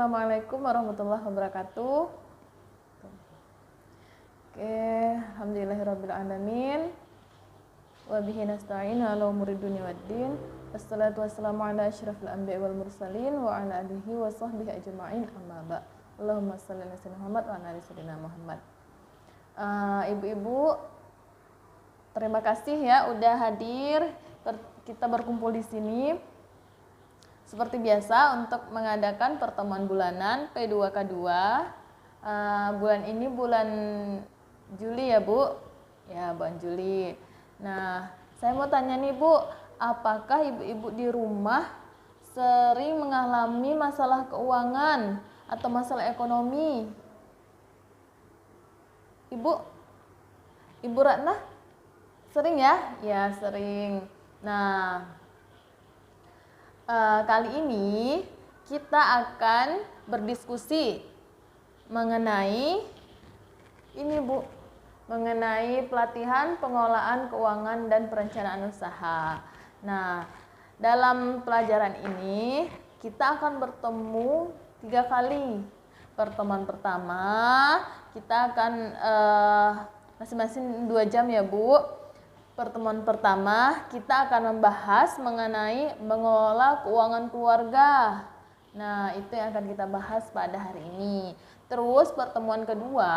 Assalamualaikum warahmatullahi wabarakatuh. Oke, alhamdulillahirabbil alamin. Wa bihi nasta'in ala umuri dunya waddin. Wassalatu wassalamu ala asyrafil anbiya'i wal mursalin wa ala alihi wa sahbihi ajma'in, amma ba'd. Allahumma shalli ala sayyidina Muhammad wa ala ali sayyidina Muhammad. Ibu-ibu, terima kasih ya udah hadir. Kita berkumpul di sini seperti biasa untuk mengadakan pertemuan bulanan P2K2. Bulan ini bulan Juli ya Bu? Ya, bulan Juli. Nah, saya mau tanya nih Bu, apakah ibu-ibu di rumah sering mengalami masalah keuangan atau masalah ekonomi? Ibu Ratna? Sering ya? Ya, sering. Nah, kali ini kita akan berdiskusi mengenai ini Bu, mengenai pelatihan pengelolaan keuangan dan perencanaan usaha. Nah, dalam pelajaran ini kita akan bertemu 3 kali. Pertemuan pertama kita akan masing-masing 2 jam ya Bu. Pertemuan pertama kita akan membahas mengenai mengelola keuangan keluarga. Nah, itu yang akan kita bahas pada hari ini. Terus pertemuan kedua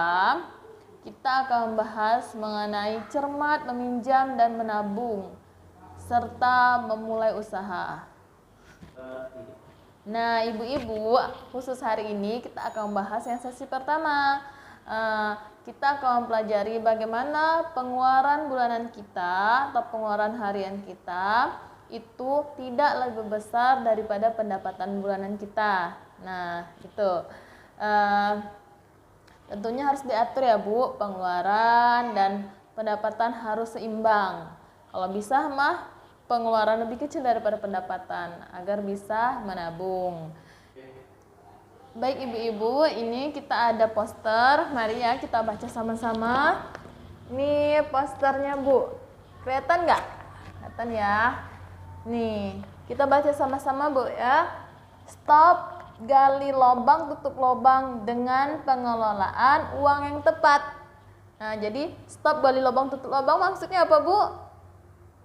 kita akan membahas mengenai cermat meminjam dan menabung serta memulai usaha. Nah, ibu-ibu, khusus hari ini kita akan membahas yang sesi pertama. Kita akan mempelajari bagaimana pengeluaran bulanan kita atau pengeluaran harian kita itu tidak lebih besar daripada pendapatan bulanan kita. Nah, itu tentunya harus diatur ya Bu, pengeluaran dan pendapatan harus seimbang. Kalau bisa mah pengeluaran lebih kecil daripada pendapatan agar bisa menabung. Baik ibu-ibu, ini kita ada poster. Mari ya kita baca sama-sama. Ini posternya Bu. Kelihatan nggak? Kelihatan ya. Nih, kita baca sama-sama Bu ya. Stop gali lubang tutup lubang dengan pengelolaan uang yang tepat. Nah, jadi stop gali lubang tutup lubang maksudnya apa Bu?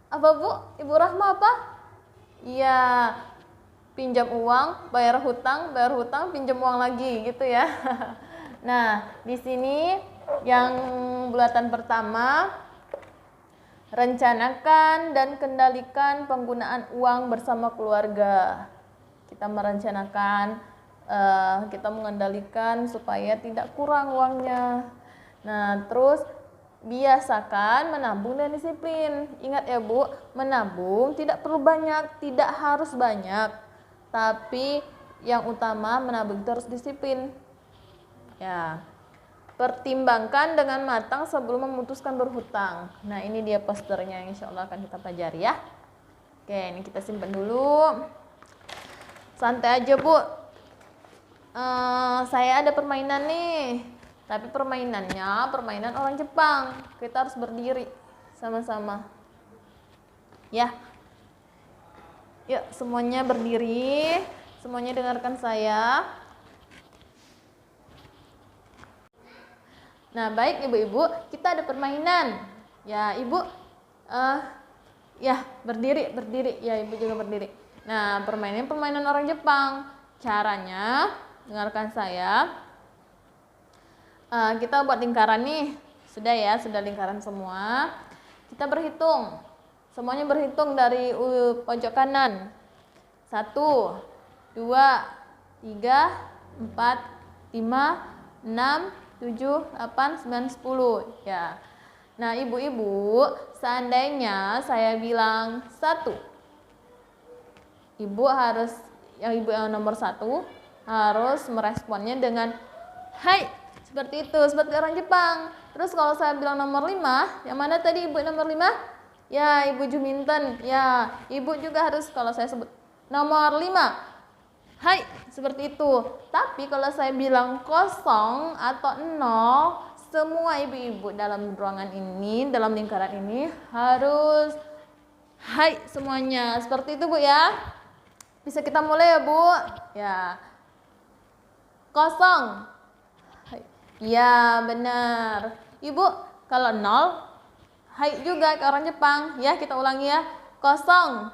Apa Bu? Ibu Rahma apa? Iya, pinjam uang, bayar hutang, pinjam uang lagi gitu ya. Nah, di sini yang bulatan pertama, rencanakan dan kendalikan penggunaan uang bersama keluarga. Kita merencanakan, kita mengendalikan supaya tidak kurang uangnya. Nah, terus biasakan menabung dan disiplin. Ingat ya Bu, menabung tidak perlu banyak, tidak harus banyak. Tapi yang utama menabung terus disiplin. Ya. Pertimbangkan dengan matang sebelum memutuskan berhutang. Nah, ini dia posternya yang insya Allah akan kita pelajari ya. Oke, ini kita simpan dulu. Santai aja Bu. Saya ada permainan nih. Tapi permainannya permainan orang Jepang. Kita harus berdiri sama-sama. Ya. Yuk, semuanya berdiri. Semuanya dengarkan saya. Nah, baik ibu-ibu, kita ada permainan. Ya, Ibu. Ya, berdiri. Ya, Ibu juga berdiri. Nah, permainan orang Jepang. Caranya, dengarkan saya. Kita buat lingkaran nih. Sudah ya, sudah lingkaran semua. Kita berhitung. Semuanya berhitung dari pojok kanan. 1, 2, 3, 4, 5, 6, 7, 8, 9, 10. Ya. Nah, ibu-ibu, seandainya saya bilang 1. Ibu yang nomor 1 harus meresponnya dengan hai. Seperti itu, seperti orang Jepang. Terus kalau saya bilang nomor 5, yang mana tadi ibu nomor 5? Ya, Ibu Juminten. Ya, Ibu juga harus kalau saya sebut nomor 5. Hai, seperti itu. Tapi kalau saya bilang 0 atau 0, semua ibu-ibu dalam ruangan ini, dalam lingkaran ini harus hai semuanya. Seperti itu Bu ya. Bisa kita mulai ya Bu? Ya. kosong. Ya, benar. Ibu, kalau 0, hai juga ke orang Jepang. Ya, kita ulangi ya. Kosong.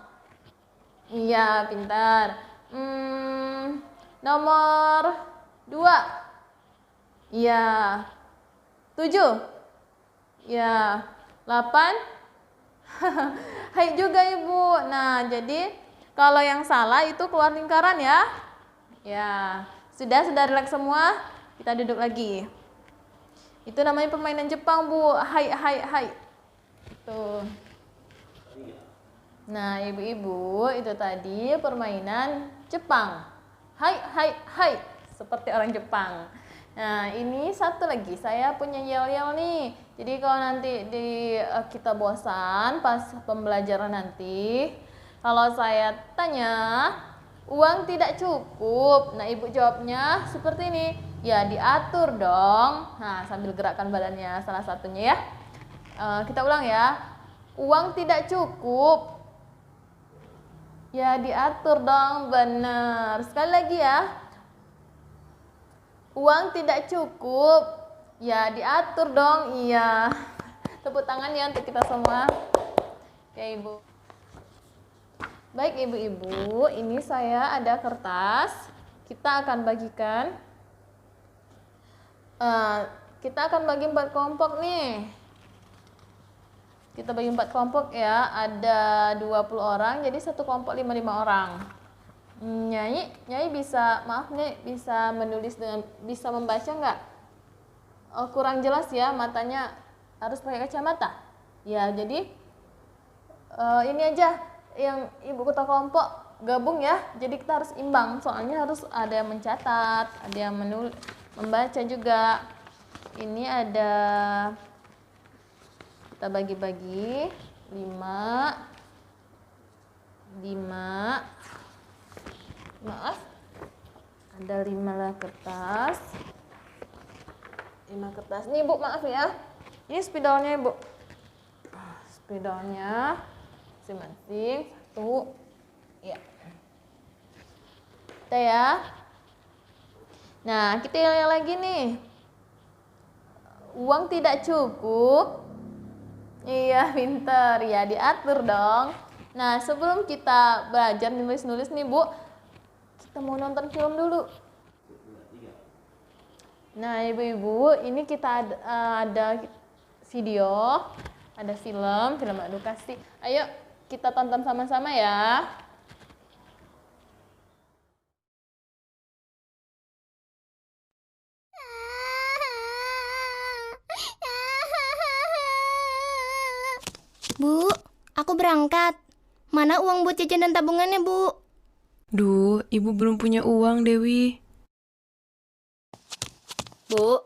Iya, pintar. Nomor 2. Iya. 7. Ya. 8. Hai juga Ibu. Nah, jadi kalau yang salah itu keluar lingkaran ya. Ya. Sudah relax semua? Kita duduk lagi. Itu namanya permainan Jepang, Bu. Hai. Tuh. Nah, ibu-ibu, itu tadi permainan Jepang. Hai. Seperti orang Jepang. Nah, ini satu lagi. Saya punya yel-yel nih. Jadi kalau nanti kita bosan pas pembelajaran nanti, kalau saya tanya, uang tidak cukup. Nah, ibu jawabnya seperti ini. Ya, diatur dong. Nah, sambil gerakkan badannya salah satunya ya. Kita ulang ya. Uang tidak cukup. Ya, diatur dong. Benar. Sekali lagi ya. Uang tidak cukup. Ya, diatur dong. Iya. Tepuk tangan ya untuk kita semua. Oke, Ibu. Baik, ibu-ibu. Ini saya ada kertas. Kita akan bagikan. Kita akan bagi 4 kelompok nih. Kita bagi 4 kelompok ya. Ada 20 orang. Jadi satu kelompok 5 orang. Nyai bisa, maaf nih, bisa menulis dengan, bisa membaca nggak? Oh, kurang jelas ya, matanya harus pakai kacamata. Ya, jadi ini aja yang ibu ketua kelompok gabung ya. Jadi kita harus imbang, soalnya harus ada yang mencatat, ada yang membaca juga. Ini ada, kita bagi-bagi 5. Maaf, ada 5 kertas. 5 kertas. Nih Bu, maaf ya. Ini spidolnya Ibu. Spidolnya masing-masing 1. Ya. Kita ya. Nah, kita lihat lagi nih. Uang tidak cukup. Iya, pinter. Ya, diatur dong. Nah, sebelum kita belajar nulis-nulis nih Bu, kita mau nonton film dulu. Nah, ibu-ibu, ini kita ada video, ada film edukasi. Ayo kita tonton sama-sama ya. Bu, aku berangkat. Mana uang buat jajan dan tabungannya, Bu? Duh, ibu belum punya uang, Dewi. Bu,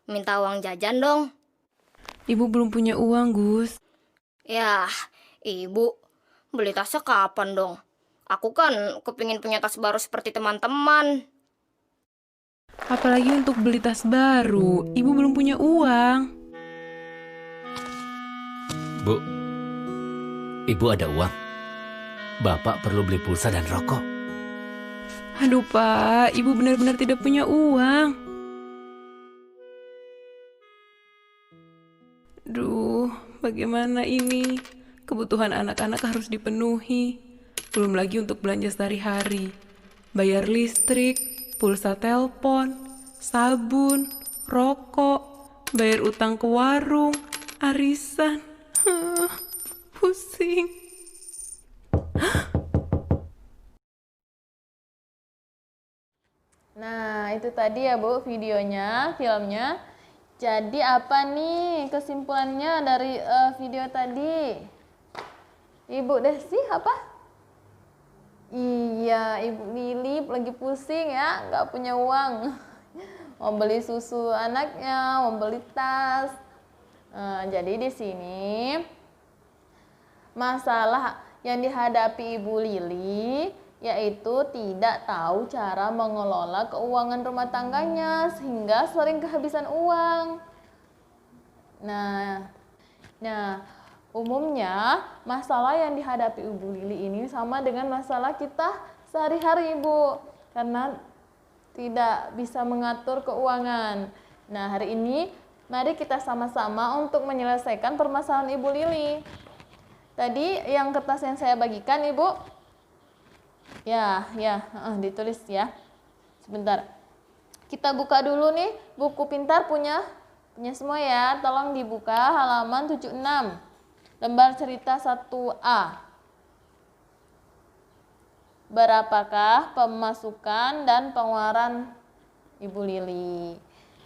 minta uang jajan dong. Ibu belum punya uang, Gus. Yah, Ibu, beli tasnya kapan dong? Aku kan kepingin punya tas baru seperti teman-teman. Apalagi untuk beli tas baru, ibu belum punya uang. Bu, ibu ada uang. Bapak perlu beli pulsa dan rokok. Aduh, Pak, ibu benar-benar tidak punya uang. Duh, bagaimana ini? Kebutuhan anak-anak harus dipenuhi. Belum lagi untuk belanja sehari-hari. Bayar listrik, pulsa telepon, sabun, rokok, bayar utang ke warung, arisan. Pusing. Nah, itu tadi ya Bu videonya, filmnya. Jadi apa nih kesimpulannya dari video tadi? Ibu Desi apa? Iya, Ibu Lili lagi pusing ya, nggak punya uang. Mau beli susu anaknya, mau beli tas. Jadi di sini masalah yang dihadapi Ibu Lili yaitu tidak tahu cara mengelola keuangan rumah tangganya sehingga sering kehabisan uang. Nah, umumnya masalah yang dihadapi Ibu Lili ini sama dengan masalah kita sehari-hari Ibu, karena tidak bisa mengatur keuangan. Nah, hari ini mari kita sama-sama untuk menyelesaikan permasalahan Ibu Lili. Tadi yang kertas yang saya bagikan, Ibu. Ditulis ya. Sebentar. Kita buka dulu nih buku pintar punya semua ya. Tolong dibuka halaman 76. Lembar cerita 1A. Berapakah pemasukan dan pengeluaran Ibu Lili?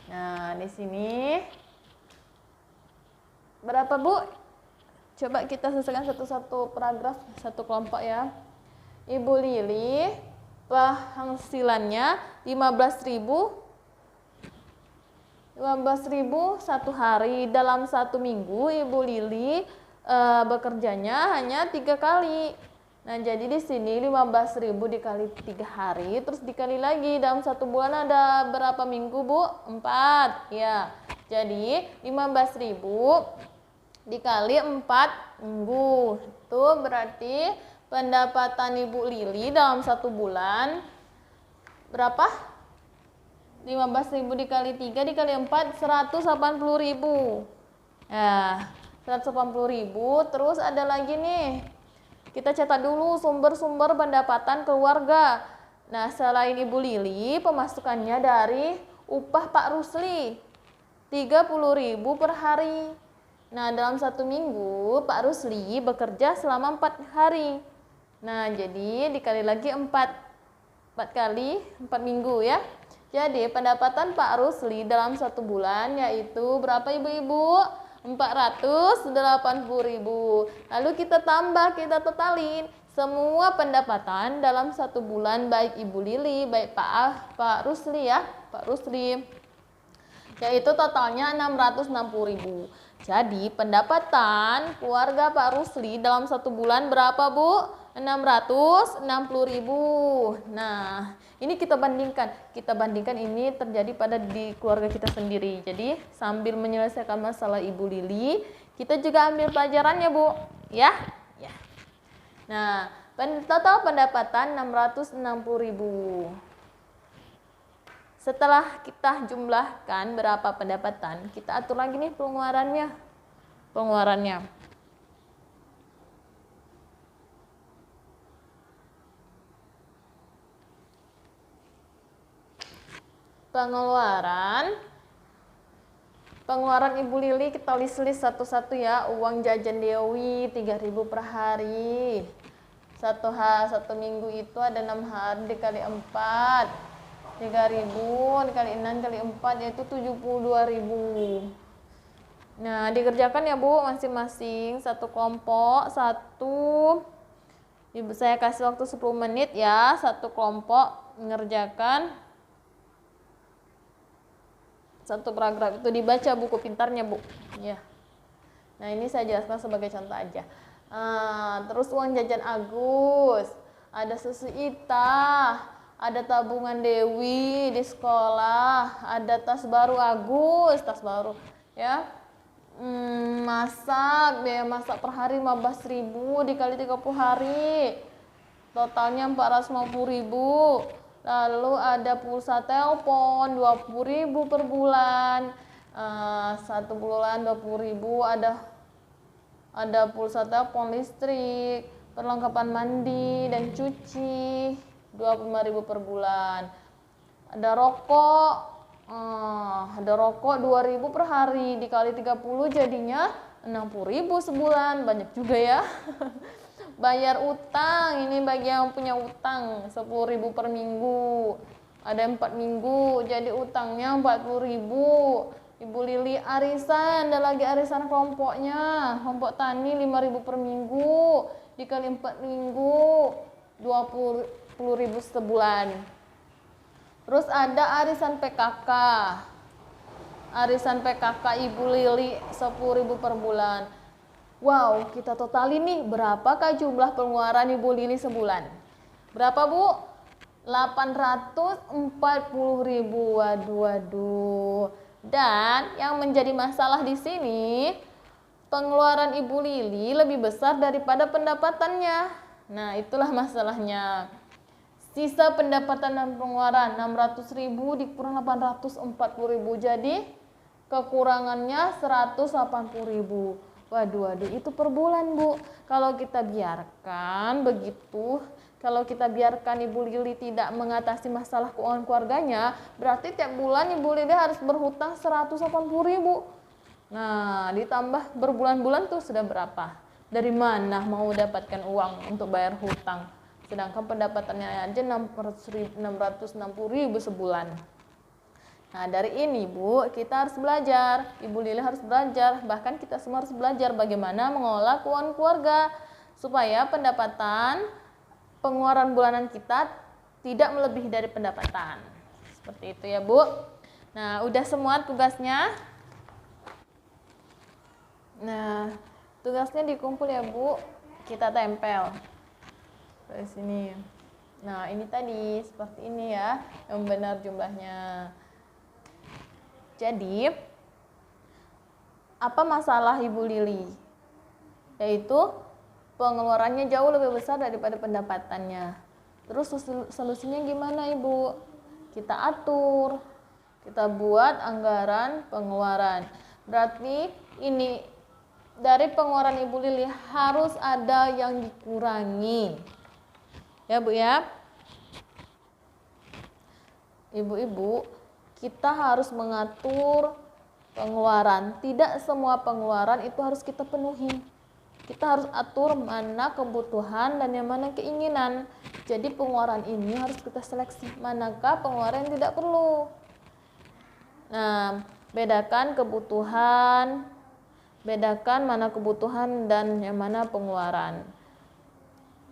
Nah, di sini berapa, Bu? Coba kita selesaikan satu-satu paragraf, satu kelompok ya. Ibu Lili penghasilannya 15.000 satu hari. Dalam satu minggu Ibu Lili bekerjanya hanya 3 kali. Nah, jadi di sini 15.000 dikali 3 hari, terus dikali lagi dalam satu bulan ada berapa minggu, Bu? 4. Ya. Jadi 15.000 dikali 4 minggu. Itu berarti pendapatan Ibu Lili dalam satu bulan berapa? 15.000 dikali 3 dikali 4 180.000. Ya, 180.000. Terus ada lagi nih. Kita catat dulu sumber-sumber pendapatan keluarga. Nah, selain Ibu Lili, pemasukannya dari upah Pak Rusli 30.000 per hari. Nah, dalam satu minggu Pak Rusli bekerja selama 4 hari. Nah, jadi dikali lagi 4 kali 4 minggu ya. Jadi pendapatan Pak Rusli dalam satu bulan yaitu berapa, Ibu-ibu? 480.000. Lalu kita tambah, kita totalin semua pendapatan dalam satu bulan, baik Ibu Lili, baik Pak Rusli ya, Pak Rusli. Yaitu totalnya 660.000. Jadi pendapatan keluarga Pak Rusli dalam satu bulan berapa, Bu? 660.000. Nah, ini kita bandingkan ini terjadi pada di keluarga kita sendiri. Jadi sambil menyelesaikan masalah Ibu Lili, kita juga ambil pelajarannya, Bu. Ya. Nah, total pendapatan 660.000. Setelah kita jumlahkan berapa pendapatan, kita atur lagi nih pengeluarannya. Pengeluaran Ibu Lili kita list satu-satu ya. Uang jajan Dewi 3.000 per hari. Satu minggu itu ada 6 hari dikali 4. 3.000 dikali 6 kali 4 yaitu 72.000. Nah, dikerjakan ya, Bu, masing-masing satu kelompok, satu. Ibu saya kasih waktu 10 menit ya, satu kelompok mengerjakan satu paragraf. Itu dibaca buku pintarnya, Bu. Ya. Nah, ini saya jelaskan sebagai contoh aja. Terus uang jajan Agus, ada susu Ita, ada tabungan Dewi di sekolah, ada tas baru Agus, tas baru ya. Biaya masak per hari 15.000 dikali 30 hari. Totalnya 450.000. Lalu ada pulsa telepon 20.000 per bulan. Satu bulan 20.000. Ada pulsa telepon listrik, perlengkapan mandi dan cuci 25.000 per bulan. Ada rokok 2.000 per hari dikali 30 jadinya 60.000 sebulan. Banyak juga ya. Bayar utang, ini bagi yang punya utang 10.000 per minggu. Ada 4 minggu, jadi utangnya 40.000. Ibu Lili arisan, ada lagi arisan kelompoknya. Kelompok tani 5.000 per minggu dikali 4 minggu 20.000 sebulan. Terus ada arisan PKK. Arisan PKK Ibu Lili 10.000 per bulan. Wow, kita totalin nih berapakah jumlah pengeluaran Ibu Lili sebulan? Berapa, Bu? 840.000. Waduh. Dan yang menjadi masalah di sini, pengeluaran Ibu Lili lebih besar daripada pendapatannya. Nah, itulah masalahnya. Sisa pendapatan dan pengeluaran 600.000 dikurang 840.000. Jadi kekurangannya 180.000. Waduh, itu per bulan, Bu. Kalau kita biarkan begitu, kalau kita biarkan Ibu Lili tidak mengatasi masalah keuangan keluarganya, berarti tiap bulan Ibu Lili harus berhutang 180.000. Nah, ditambah berbulan-bulan tuh sudah berapa? Dari mana mau dapatkan uang untuk bayar hutang? Sedangkan pendapatannya aja 660.000 sebulan. Nah, dari ini Bu, kita harus belajar. Ibu Lili harus belajar, bahkan kita semua harus belajar bagaimana mengelola keuangan keluarga supaya pendapatan pengeluaran bulanan kita tidak melebihi dari pendapatan. Seperti itu ya, Bu. Nah, udah semua tugasnya. Nah, tugasnya dikumpul ya, Bu. Kita tempel di sini. Nah, ini tadi seperti ini ya, yang benar jumlahnya. Jadi, apa masalah Ibu Lili? Yaitu pengeluarannya jauh lebih besar daripada pendapatannya. Terus solusinya gimana, Ibu? Kita atur, kita buat anggaran pengeluaran. Berarti ini dari pengeluaran Ibu Lili harus ada yang dikurangi. Ya, Bu ya. Ibu-ibu, kita harus mengatur pengeluaran. Tidak semua pengeluaran itu harus kita penuhi. Kita harus atur mana kebutuhan dan yang mana keinginan. Jadi pengeluaran ini harus kita seleksi. Manakah pengeluaran yang tidak perlu. Nah, bedakan kebutuhan. Bedakan mana kebutuhan dan yang mana pengeluaran.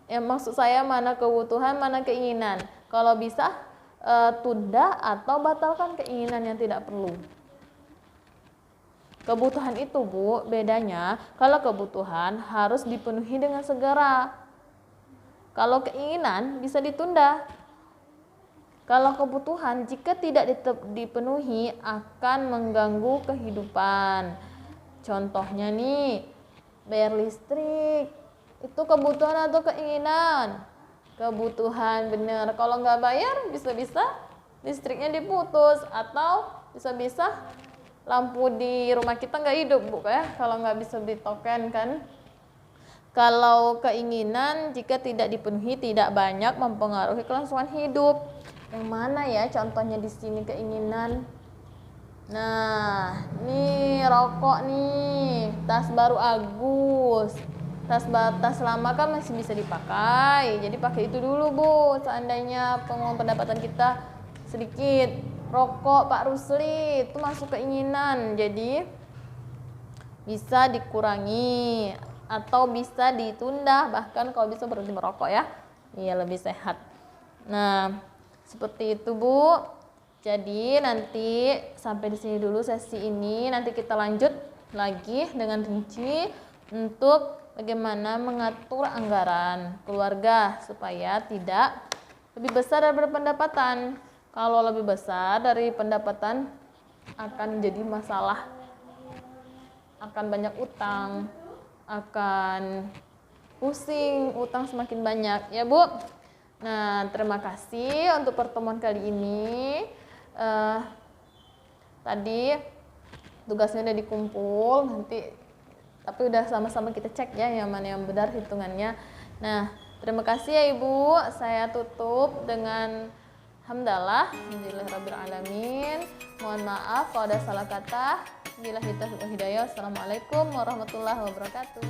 Yang maksud saya mana kebutuhan, mana keinginan. Kalau bisa tunda atau batalkan keinginan yang tidak perlu. Kebutuhan itu, Bu, bedanya kalau kebutuhan harus dipenuhi dengan segera. Kalau keinginan bisa ditunda. Kalau kebutuhan jika tidak dipenuhi akan mengganggu kehidupan. Contohnya nih, bayar listrik. Itu kebutuhan atau keinginan? Kebutuhan, bener. Kalau nggak bayar bisa-bisa listriknya diputus atau bisa-bisa lampu di rumah kita nggak hidup, Bu ya, kalau nggak bisa beli token kan. Kalau keinginan jika tidak dipenuhi tidak banyak mempengaruhi kelangsungan hidup. Yang mana ya contohnya di sini keinginan? Nah, nih rokok nih, tas baru Agus. Tas lama kan masih bisa dipakai, jadi pakai itu dulu, Bu. Seandainya pendapatan kita sedikit. Rokok Pak Rusli itu masuk keinginan, jadi bisa dikurangi atau bisa ditunda, bahkan kalau bisa berhenti merokok ya. Iya, lebih sehat. Nah, seperti itu, Bu. Jadi nanti sampai di sini dulu sesi ini, nanti kita lanjut lagi dengan rinci untuk bagaimana mengatur anggaran keluarga supaya tidak lebih besar daripada pendapatan. Kalau lebih besar dari pendapatan akan jadi masalah. Akan banyak utang, akan pusing, utang semakin banyak. Ya, Bu. Nah, terima kasih untuk pertemuan kali ini. Tadi tugasnya udah dikumpul, nanti tapi udah sama-sama kita cek ya yang mana yang benar hitungannya. Nah, terima kasih ya Ibu. Saya tutup dengan hamdalah, alhamdulillahirrabbilalamin. Mohon maaf kalau ada salah kata. Billahi taufiq wal hidayah. Assalamualaikum warahmatullahi wabarakatuh.